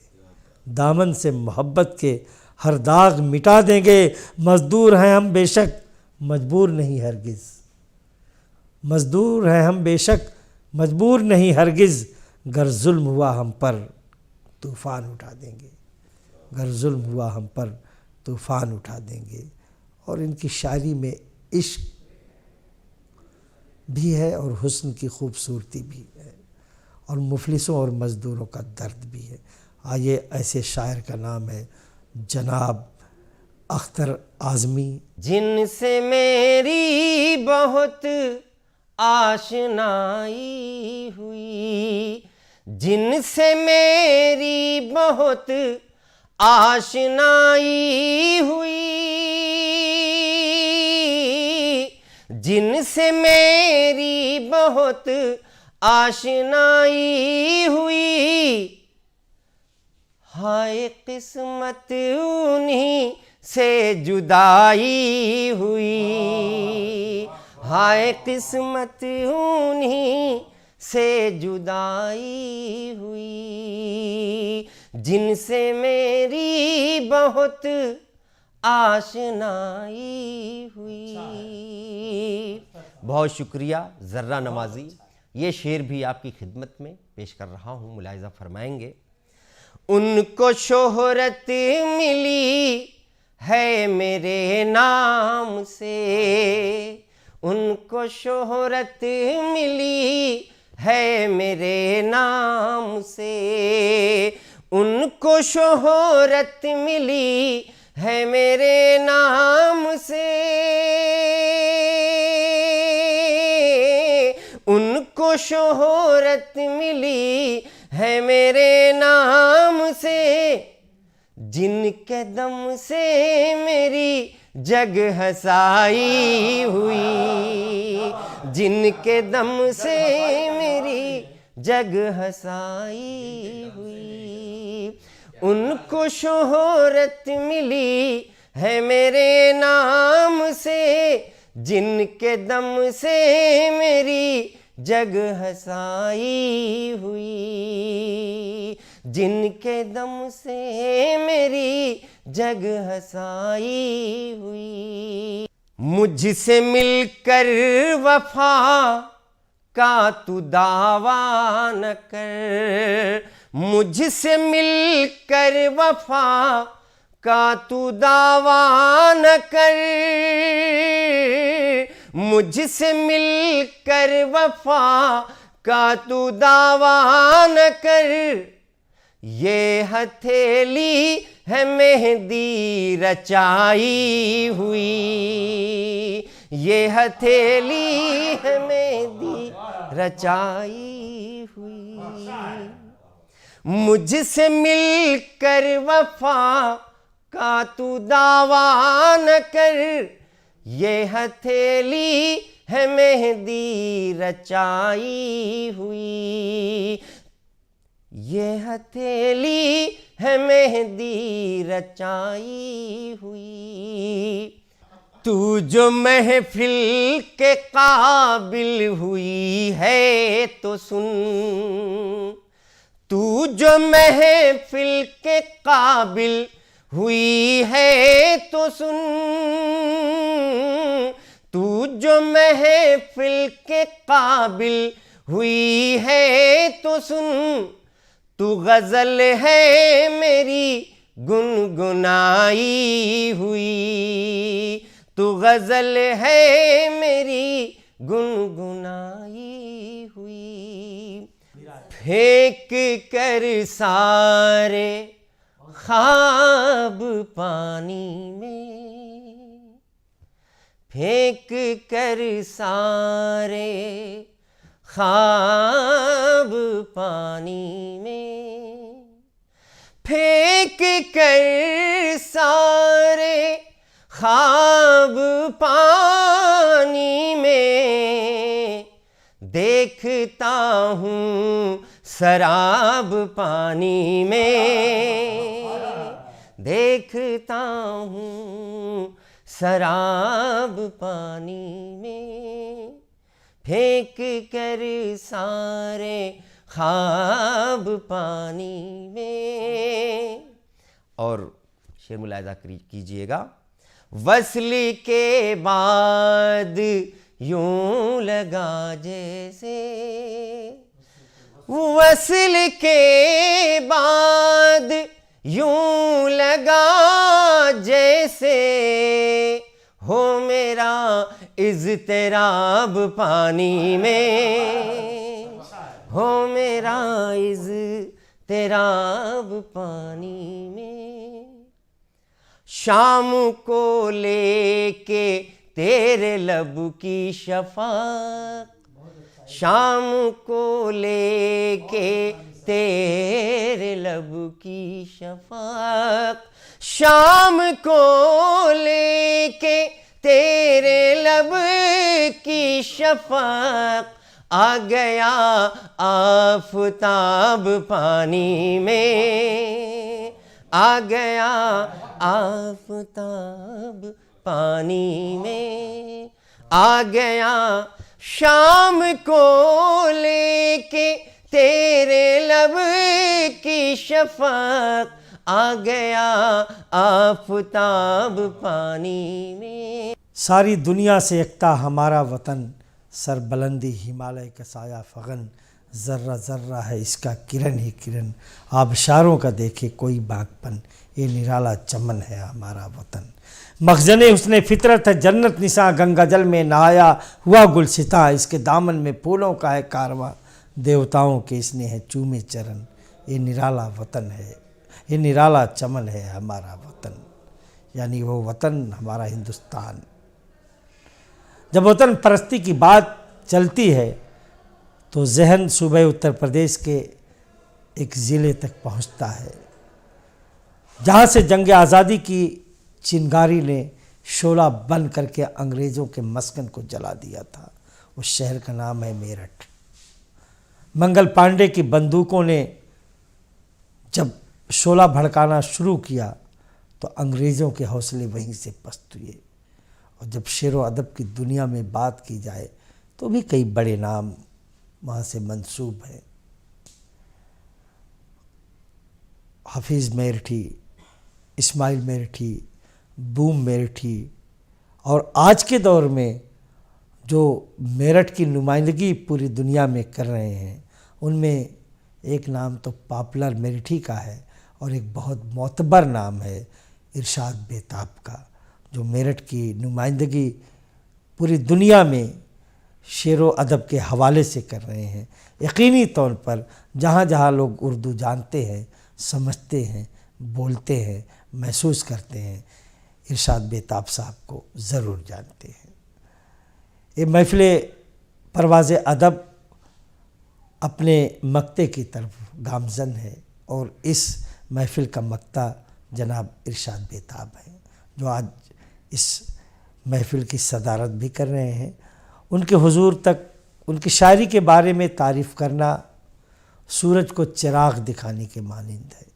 दामन से मोहब्बत के हर दाग मिटा देंगे। मज़दूर हैं हम बेशक, मजबूर नहीं हरगिज़। मज़दूर हैं हम बेशक, मजबूर नहीं हरगिज़। गर जुल्म हुआ हम पर तूफ़ान उठा देंगे। गर जुल्म हुआ हम पर तूफ़ान उठा देंगे। और इनकी शायरी में इश्क भी है और हुस्न की खूबसूरती भी है और मुफलिसों और मज़दूरों का दर्द भी है। आइए, ऐसे शायर का नाम है जनाब अख्तर आज़मी। जिनसे मेरी बहुत आशनाई हुई, जिनसे मेरी बहुत आशनाई हुई, जिनसे मेरी बहुत आशनाई हुई। हाय किस्मत उन्हीं से जुदाई हुई। हाय किस्मत उन्हीं से जुदाई हुई, जिनसे मेरी बहुत आशनाई हुई। बहुत शुक्रिया ज़र्रा नमाजी। ये शेर भी आपकी खिदमत में पेश कर रहा हूँ, मुलाहिज़ा फरमाएंगे। उनको शोहरत मिली है मेरे नाम से, उनको शोहरत मिली है मेरे नाम से, उनको शोहरत मिली है मेरे नाम से, उनको शोहरत मिली है मेरे नाम से। जिनके दम से मेरी जग हसाई हुई, जिनके दम से मेरी जग हसाई हुई। उनको शोहरत मिली है मेरे नाम से, जिनके दम से मेरी जग हसाई हुई, जिनके दम से मेरी जग हसाई हुई। मुझसे मिलकर वफा का तू दावा न कर, मुझसे मिलकर वफा का तू दावा न कर, मुझसे मिलकर वफा का तू दावा न कर, ये हथेली है मेहंदी रचाई हुई, ये हथेली है मेहंदी रचाई हुई। मुझसे मिलकर वफा का तू दावा न कर, ये हथेली है मेहंदी रचाई हुई, ये हथेली है मेहंदी रचाई हुई। तू जो महफिल के काबिल हुई है तो सुन, तू जो महफिल के काबिल हुई है तो सुन, तू जो महफिल के काबिल हुई है तो सुन, तू गजल है मेरी गुनगुनाई हुई, तू गजल है मेरी गुनगुनाई हुई। फेंक कर सारे ख्वाब पानी में, फेंक कर सारे ख्वाब पानी में, फेंक कर सारे ख्वाब पानी में, देखता हूँ शराब पानी में, देखता हूँ शराब पानी में, फेंक कर सारे ख्वाब पानी में। और शेर मुलाहिजा कीजिएगा। वस्ल के बाद यूं लगा जैसे, वस्ल के बाद यूं लगा जैसे, हो मेरा इज़्तिराब पानी में, हो मेरा इज़्तिराब पानी में। शाम को लेके तेरे लब की शफ़क़, शाम को लेके तेरे लब की शफ़क़, शाम को लेके तेरे लब की शफ़क़, आ गया आफ़ताब पानी में, आ गया आफ़ताब पानी में, आ गया शाम को लेके तेरे लब की शफ़क़, आ गया आफ़ताब पानी में। सारी दुनिया से एकता हमारा वतन, सरबलंदी हिमालय का साया फगन, ज़र्रा ज़र्रा है इसका किरण ही किरण, आबशारों का देखे कोई बागपन, ये निराला चमन है हमारा वतन। मखजने उसने फितरत है जन्नत निसा, गंगा जल में नहाया हुआ गुलसिता, इसके दामन में फूलों का है कारवां, देवताओं के इसने है चूमे चरण, ये निराला वतन है, ये निराला चमन है हमारा वतन। यानी वो वतन हमारा हिंदुस्तान। जब वतन परस्ती की बात चलती है तो जहन सूबे उत्तर प्रदेश के एक ज़िले तक पहुंचता है जहां से जंग आज़ादी की चिंगारी ने शोला बन करके अंग्रेज़ों के मस्कन को जला दिया था। उस शहर का नाम है मेरठ। मंगल पांडे की बंदूकों ने जब शोला भड़काना शुरू किया तो अंग्रेज़ों के हौसले वहीं से पस्त हुए। और जब शेर व अदब की दुनिया में बात की जाए तो भी कई बड़े नाम वहाँ से मंसूब हैं। हफीज़ मेरठी, इस्माइल मेरठी, बूम मेरठी, और आज के दौर में जो मेरठ की नुमाइंदगी पूरी दुनिया में कर रहे हैं उनमें एक नाम तो पॉपुलर मेरठी का है और एक बहुत मोतबर नाम है इरशाद बेताब का, जो मेरठ की नुमाइंदगी पूरी दुनिया में शेरो अदब के हवाले से कर रहे हैं। यकीनी तौर पर जहाँ जहाँ लोग उर्दू जानते हैं, समझते हैं, बोलते हैं, महसूस करते हैं, इरशाद बेताब साहब को ज़रूर जानते हैं। ये महफ़िल परवाज़ अदब अपने मक्ते की तरफ गामज़न है और इस महफ़िल का मक्ता जनाब इरशाद बेताब है, जो आज इस महफ़िल की सदारत भी कर रहे हैं। उनके हुजूर तक उनकी शायरी के बारे में तारीफ़ करना सूरज को चिराग दिखाने के मानिंद है,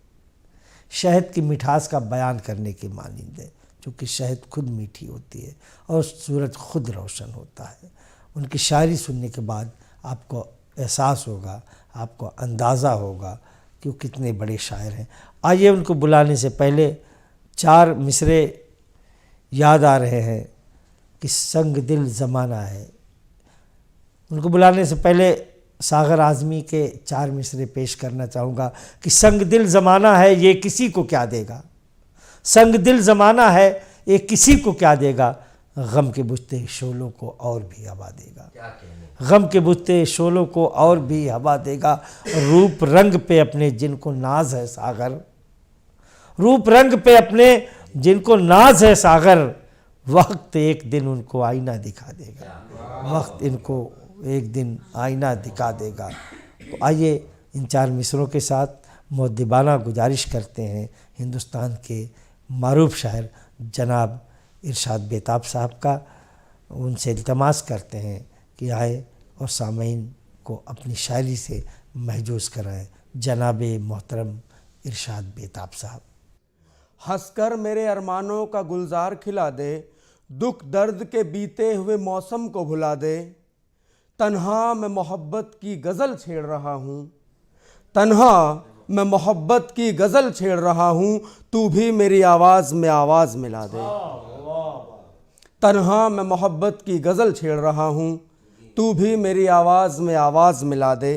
शहद की मिठास का बयान करने के मानिंद है, चूँकि शहद खुद मीठी होती है और सूरज खुद रोशन होता है। उनकी शायरी सुनने के बाद आपको एहसास होगा, आपको अंदाज़ा होगा कि वो कितने बड़े शायर हैं। आइए उनको बुलाने से पहले 4 मिसरे याद आ रहे हैं कि संग दिल ज़माना है। उनको बुलाने से पहले सागर आज़मी के 4 मिसरे पेश करना चाहूँगा कि संग दिल ज़माना है ये किसी को क्या देगा, संग दिल ज़माना है ये किसी को क्या देगा, गम के बुझते शोलों को और भी हवा देगा, गम के बुझते शोलों को और भी हवा देगा। रूप रंग पे अपने जिनको नाज है सागर, रूप रंग पे अपने जिनको नाज है सागर, वक्त एक दिन उनको आईना दिखा देगा, वक्त इनको एक दिन आईना दिखा देगा। तो आइए इन 4 मिसरों के साथ मुअद्दिबाना गुजारिश करते हैं हिंदुस्तान के मारूफ शायर जनाब इरशाद बेताब साहब का, उनसे इल्तमास करते हैं कि आए और सामीन को अपनी शायरी से महजूज कराएं। जनाब मोहतरम इरशाद बेताब साहब। हंसकर मेरे अरमानों का गुलजार खिला दे, दुख दर्द के बीते हुए मौसम को भुला दे। तन्हा मैं मोहब्बत की गज़ल छेड़ रहा हूँ, तन्हा मैं मोहब्बत की गज़ल छेड़ रहा हूँ, तू भी मेरी आवाज़ में आवाज़ मिला दे। तन्हा मैं मोहब्बत की गज़ल छेड़ रहा हूँ, तू भी मेरी आवाज़ में आवाज़ मिला दे।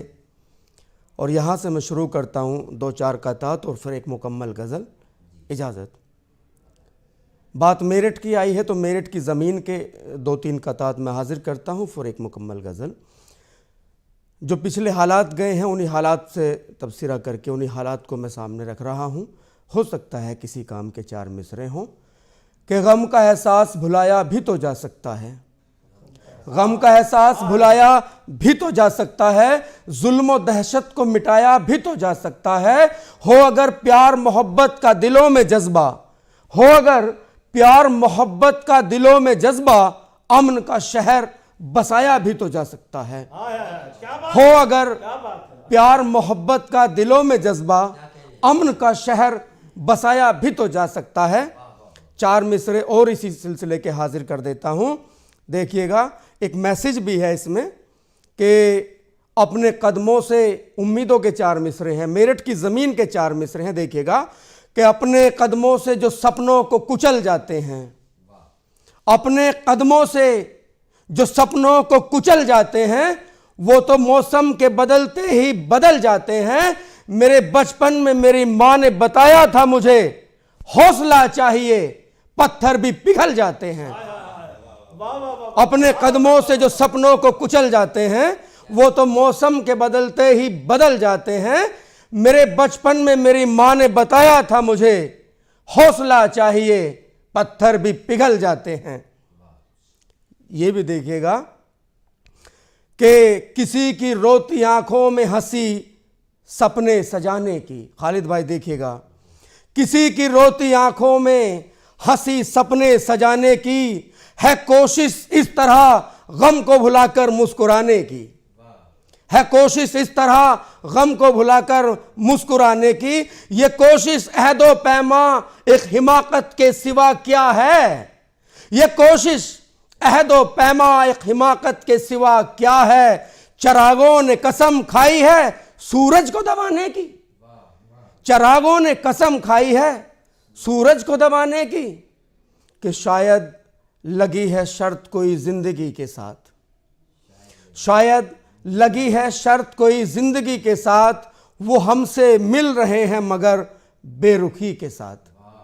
और यहाँ से मैं शुरू करता हूँ 2-4 कतात और फिर एक मुकम्मल गज़ल। इजाज़त। बात मेरठ की आई है तो मेरठ की ज़मीन के 2-3 कतात मैं हाज़िर करता हूँ, फिर एक मुकम्मल गज़ल। जो पिछले हालात गए हैं उन्हीं हालात से तबसरा करके उन्हीं हालात को मैं सामने रख रहा हूँ। हो सकता है किसी काम के 4 मिसरे हों कि गम का एहसास भुलाया भी तो जा सकता है, गम का एहसास भुलाया भी तो जा सकता है, जुल्म और दहशत को मिटाया भी तो जा सकता है। हो अगर प्यार मोहब्बत का दिलों में जज्बा, हो अगर प्यार मोहब्बत का दिलों में जज्बा, अमन का शहर बसाया भी तो जा सकता है। हो अगर प्यार मोहब्बत का दिलों में जज्बा, अमन का शहर बसाया भी तो जा सकता है। 4 मिसरे और इसी सिलसिले के हाजिर कर देता हूँ। देखिएगा, एक मैसेज भी है इसमें कि अपने कदमों से उम्मीदों के 4 मिसरे हैं, मेरठ की ज़मीन के 4 मिसरे हैं। देखिएगा कि अपने कदमों से जो सपनों को कुचल जाते हैं, अपने कदमों से जो सपनों को कुचल जाते हैं, वो तो मौसम के बदलते ही बदल जाते हैं। मेरे बचपन में मेरी माँ ने बताया था मुझे, हौसला चाहिए पत्थर भी पिघल जाते हैं। अपने कदमों से जो सपनों को कुचल जाते हैं, वो तो मौसम के बदलते ही बदल जाते हैं। मेरे बचपन में मेरी माँ ने बताया था मुझे, हौसला चाहिए पत्थर भी पिघल जाते हैं। ये भी देखिएगा कि किसी की रोती आंखों में हंसी सपने सजाने की। खालिद भाई देखिएगा, किसी की रोती आंखों में हंसी सपने सजाने की, है कोशिश इस तरह गम को भुलाकर मुस्कुराने की, है कोशिश इस तरह गम को भुलाकर मुस्कुराने की। ये कोशिश अहदो पैमा एक हिमाकत के सिवा क्या है, ये कोशिश अहदो पैमा एक हिमाकत के सिवा क्या है। चरागों ने कसम खाई है सूरज को दबाने की, चरागों ने कसम खाई है सूरज को दबाने की, कि शायद लगी है शर्त कोई जिंदगी के साथ, शायद लगी है शर्त कोई जिंदगी के साथ, वो हमसे मिल रहे हैं मगर बेरुखी के साथ।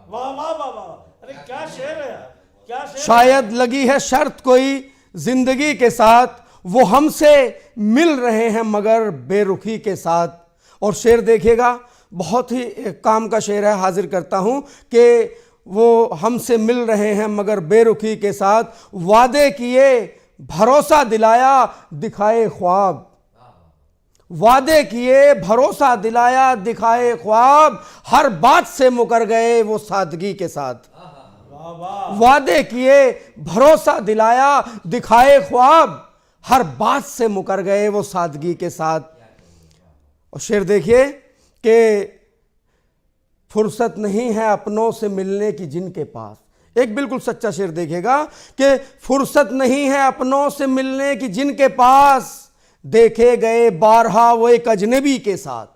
वाह वाह वाह वाह, अरे क्या शेर है, क्या शेर। शायद लगी है शर्त कोई जिंदगी के साथ, वो हमसे मिल रहे हैं मगर बेरुखी के साथ। और शेर देखिएगा, बहुत ही काम का शेर है, हाजिर करता हूँ कि वो हमसे मिल रहे हैं मगर बेरुखी के साथ, वादे किए भरोसा दिलाया दिखाए ख्वाब, वादे किए भरोसा दिलाया दिखाए ख्वाब, हर बात से मुकर गए वो सादगी के साथ। वादे किए भरोसा दिलाया दिखाए ख्वाब, हर बात से मुकर गए वो सादगी के साथ। और शेर देखिए कि फुर्सत नहीं है अपनों से मिलने की जिनके पास, एक बिल्कुल सच्चा शेर देखिएगा कि फुर्सत नहीं है अपनों से मिलने की जिनके पास, देखे गए बारहा वो एक अजनबी के साथ,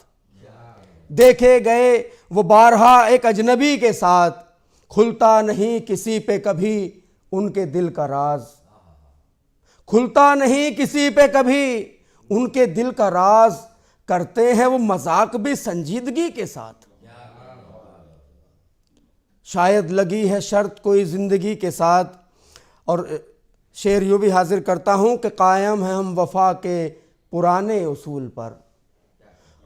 देखे गए वो बारहा एक अजनबी के साथ, खुलता नहीं किसी पे कभी उनके दिल का राज, खुलता नहीं किसी पे कभी उनके दिल का राज, करते हैं वो मजाक भी संजीदगी के साथ। शायद लगी है शर्त कोई जिंदगी के साथ। और शेर यूँ भी हाजिर करता हूँ कि कायम है हम वफा के पुराने उसूल पर,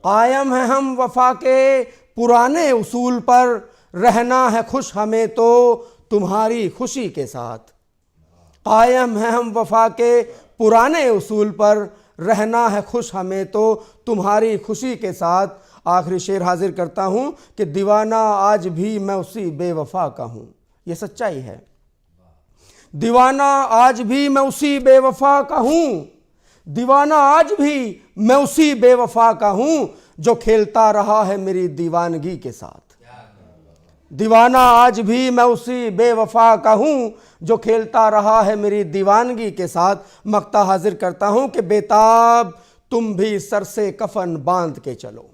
कायम है हम वफा के पुराने उसूल पर, रहना है खुश हमें तो तुम्हारी खुशी के साथ, कायम है हम वफा के पुराने उसूल पर, रहना है खुश हमें तो तुम्हारी खुशी के साथ। आखिरी शेर हाजिर करता हूँ कि दीवाना आज भी मैं उसी बेवफा का हूँ, ये सच्चाई है। दीवाना आज भी मैं उसी बेवफा का हूँ, दीवाना आज भी मैं उसी बेवफा का हूँ, जो खेलता रहा है मेरी दीवानगी के साथ। दीवाना आज भी मैं उसी बेवफा का हूँ, जो खेलता रहा है मेरी दीवानगी के साथ। मक्ता हाजिर करता हूँ कि बेताब तुम भी सर से कफन बांध के चलो,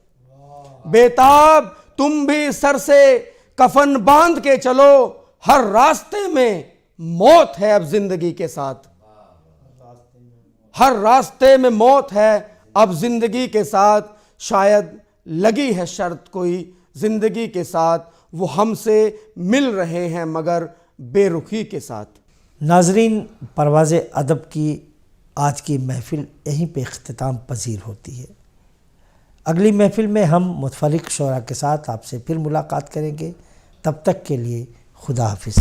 बेताब तुम भी सर से कफन बांध के चलो, हर रास्ते में मौत है अब जिंदगी के साथ, हर रास्ते में मौत है अब जिंदगी के साथ। शायद लगी है शर्त कोई जिंदगी के साथ, वो हमसे मिल रहे हैं मगर बेरुखी के साथ। नाजरीन, परवाज़ अदब की आज की महफ़िल यहीं पे इख्तिताम पजीर होती है। अगली महफ़िल में हम मुतफरिक शोरा के साथ आपसे फिर मुलाकात करेंगे। तब तक के लिए खुदा हाफिज़।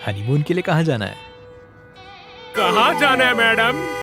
हनीमून के लिए कहाँ जाना है? कहाँ जाना है मैडम?